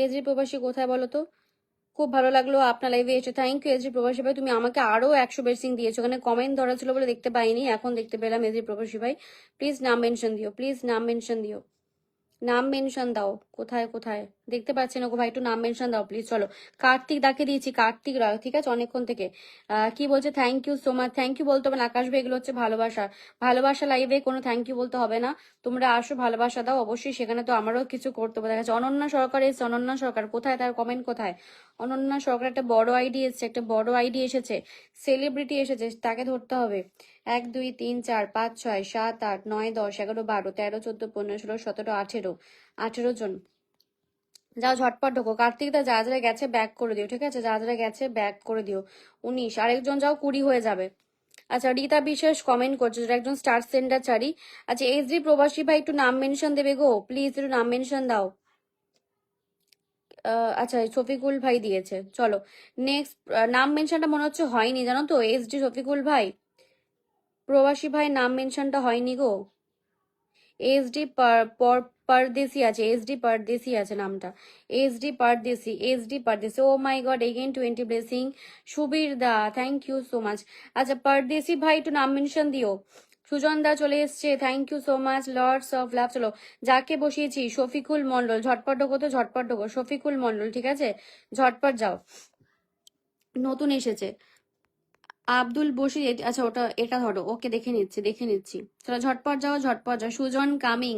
SD প্রবাসী কোথায় বলো তো? খুব ভালো লাগলো আপনার লাইভে এসে, থ্যাংক ইউ এসডি প্রবাসী ভাই, তুমি আমাকে আরো 100 বেসিং দিয়েছো, ওখানে কমেন্ট ধরা ছিল বলে দেখতে পাইনি, এখন দেখতে পেলাম। এসডি প্রবাসী ভাই প্লিজ নাম মেনশন দিও, প্লিজ নাম মেনশন দিও, নাম মেনশন দাও। কোথায় কোথায় দেখতে পাচ্ছি না গো ভাই, একটু নাম মেনশন দাও প্লিজ। চলো, কার্তিক দাকে দিয়েছি, কার্তিক রায়, ঠিক আছে, অনেকক্ষণ থেকে কি বলছে, thank you so much. Thank you বলতে হবে না আকাশ ভাই, এগুলো হচ্ছে ভালোবাসা। ভালোবাসা লাইভে কোনো থ্যাংক ইউ বলতে হবে না, তোমরা আসো ভালোবাসা দাও অবশ্যই, সেখানে তো আমারও কিছু করতে হবে। দেখা যাচ্ছে অনন্যা সরকার এসছে, অনন্যা সরকার কোথায়, তার কমেন্ট কোথায়? অনন্যা সরকার একটা বড় আইডি এসছে, একটা বড় আইডি এসেছে, সেলিব্রিটি এসেছে, তাকে ধরতে হবে। 1 2 3 4 5 6 7 8 9 10 11 12 13 14 15 16 17 18, 18 জন। যাও ঝটপট ঢোকো, কার্তিকদা যা যারা গেছে ব্যাক করে দিও, ঠিক আছে, যা যারা গেছে ব্যাক করে দিও। 19, আরেকজন যাও, 20 হয়ে যাবে। আচ্ছা, রীতা বিশেষ কমেন্ট করছে, যারা একজন স্টার সেন্ডার চারি। আচ্ছা, এসডি প্রবাসী ভাই একটু নাম মেনশন দেবে গো, প্লিজ একটু নাম মেনশন দাও। আচ্ছা, শফিকুল ভাই দিয়েছে, চলো নেক্সট। নাম মেনশনটা মনে হচ্ছে হয়নি, জানো তো, এসডি শফিকুল ভাই, প্রবাসী ভাই নাম মেনশনটা হয়নি গো। এসডি পারদেশি আছে, এসডি পারদেশি আছে নামটা, SD Pardeshi, SD Pardeshi. Oh my god, again 20 blessing. Subir da, thank you so much. আচ্ছা, পারদেশি ভাই একটু নাম মেনশন দিও। সুজন দা চলে এসছে, thank you so much, lords of love. চলো, যাকে বসিয়েছি শফিকুল মন্ডল, ঝটপট ঢোকো তো, ঝটপট ঢোকো, শফিকুল মন্ডল, ঠিক আছে, ঝটপট যাও, নতুন এসেছে। আব্দুল বসির, আচ্ছা ওটা, এটা ধরো, ওকে দেখে নিচ্ছি, দেখে নিচ্ছি। চলো ঝটপট যাও, ঝটপট যাও। সুজন কামিং,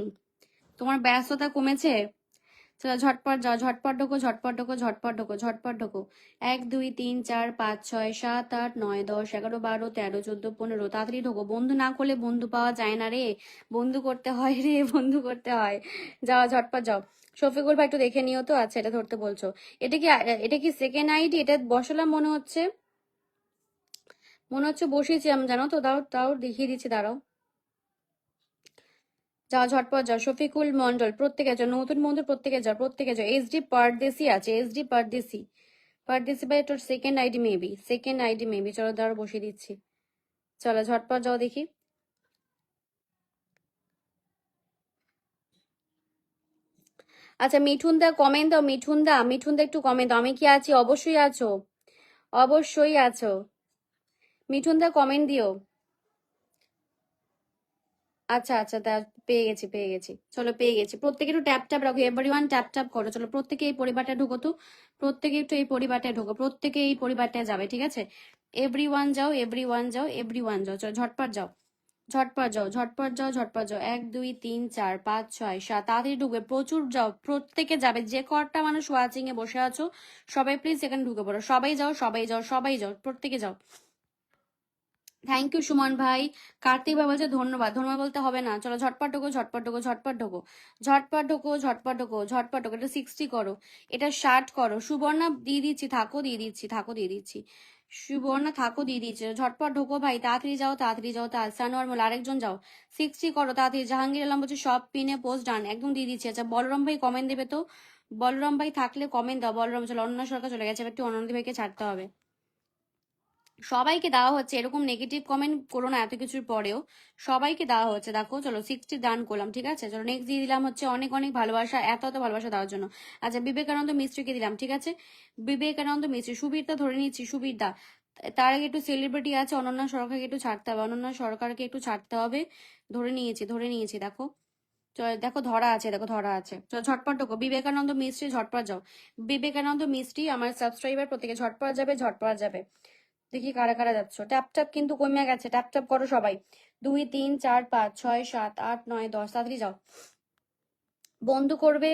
তোমার ব্যস্ততা কমেছে? চলো ঝটপট যাও, ঝটপট ঢোকো, ঝটপট ঢোকো, ঝটপট ঢোকো, ঝটপট ঢোকো। 1 2 3 4 5 6 7 8 9 10 11 12 13 14 15, তাড়াতাড়ি ঢোকো। বন্ধু না করলে বন্ধু পাওয়া যায় না রে, বন্ধু করতে হয় রে, বন্ধু করতে হয়। যাও ঝটপট যাও। শফিকুল ভাই একটু দেখে নিও তো। আচ্ছা, এটা ধরতে বলছো, এটা কি সেকেন্ড আইডি? এটা বসালাম মনে হচ্ছে, মনে হচ্ছে বসিয়েছি আমি, জানো তো, দাও তাও দেখিয়ে দিচ্ছি, দাঁড়াও। যাও ঝটপট যাও, শফিকুল মন্ডল, প্রত্যেকে যাও, নতুন বন্ধু প্রত্যেকে যাও, প্রত্যেকে যাও। এসডি পারদেশি আছে, এসডি পারদেশি, পারদেশি ভাই তোর second ID maybe, second ID maybe. চলো দাঁড়া, বসিয়ে দিচ্ছি, চলো ঝটপট যাও দেখি। আচ্ছা, মিঠুন দা কমেন্ট দাও, মিঠুন দা, মিঠুন দা একটু কমেন্ট দাও, আমি কি আছি? অবশ্যই আছো, অবশ্যই আছো, মিঠুন দা কমেন্ট দিও। আচ্ছা আচ্ছা, তা পেয়ে গেছি, পেয়ে গেছি, চলো পেয়ে গেছি। প্রত্যেকে একটু ট্যাপ ট্যাপ রাখো, এভরিওয়ান ট্যাপ ট্যাপ করো। চলো প্রত্যেকে এই পরিবারটা ঢুকো তো, প্রত্যেকে একটু এই পরিবারটায় ঢুকো, প্রত্যেকে এই পরিবারটায় যাবে, ঠিক আছে, এভরিওয়ান যাও, এভরিওয়ান যাও, এভরিওয়ান যাও, চলো ঝটপট যাও, ঝটপট যাও, ঝটপট যাও, ঝটপট যাও। 1 2 3 4 5 6 7, তাড়াতাড়ি ঢুকবে, প্রচুর যাও, প্রত্যেকে যাবে, যে কটা মানুষ ওয়াচিং এ বসে আছো সবাই প্লিজ এখানে ঢুকে পড়ো, সবাই যাও, সবাই যাও, সবাই যাও, প্রত্যেকে যাও। থ্যাংক ইউ সুমন ভাই। কার্তিক ভাই বলছে ধন্যবাদ, ধন্যবাদ বলতে হবে না, চলো ঝটপট ঢোকো, ঝটপট ঢোকো, ঝটপট ঢোকো, ঝটপট ঢোকো, ঝটপট ঢোকো, ঝটপট ঢোকো। এটা 60 করো, এটা 60 করো। সুবর্ণা দিয়ে দিচ্ছি, থাকো দিয়ে দিচ্ছি, থাকো দিয়ে দিচ্ছি, সুবর্ণা থাকো দিয়ে দিচ্ছি। ঝটপট ঢোকো ভাই, তাড়াতাড়ি যাও, তাড়াতাড়ি যাও। সানোয়ার মোল আরেকজন যাও, 60 করো তাড়াতাড়ি। জাহাঙ্গীর আলম বলছে সব পিনে পোস্ট ডান, একদম দিয়ে দিচ্ছি। আচ্ছা, বলরাম ভাই কমেন্ট দেবে তো, বলরাম ভাই থাকলে কমেন্ট দাও। বলরাম, চলো অন্য সরকার চলে গেছে, এবার একটু অনন্দি ভাইকে ছাড়তে হবে। সবাইকে দেওয়া হচ্ছে, এরকম নেগেটিভ কমেন্ট করো না এত কিছুর পরেও, সবাইকে দেওয়া হচ্ছে দেখো। চলো 60 ডান করলাম, ঠিক আছে, চলো নেক্সট দিয়ে দিলাম হচ্ছে অনেক অনেক ভালোবাসা, এত এত ভালোবাসা দেওয়ার জন্য। আচ্ছা, বিবেকানন্দ মিস্ত্রিকে দিলাম, ঠিক আছে, বিবেকানন্দ মিস্ত্রি। সুবীরদা ধরে নিচ্ছি, সুবীরদা। তার আগে একটু সেলিব্রিটি আছে, অনন্যা সরকারকে একটু ছাড়তে হবে, অনন্যা সরকারকে একটু ছাড়তে হবে। ধরে নিয়েছি, ধরে নিয়েছি, দেখো, দেখো ধরা আছে, দেখো ধরা আছে। চলো ঝটপট ঢোকো, বিবেকানন্দ মিস্ত্রি, ঝটপট যাও। বিবেকানন্দ মিস্ত্রি আমার সাবস্ক্রাইবার প্রত্যেকে ঝটপট যাবে, ঝটপট যাবে। দেখি কারা কারা যাচ্ছ, ট্যাপ ট্যাপ কিন্তু কমে গেছে, ট্যাপ ট্যাপ করো সবাই। 2 3 4 5 6 7 8 9 10, তাড়াতাড়ি যাও, বন্ধু করবে।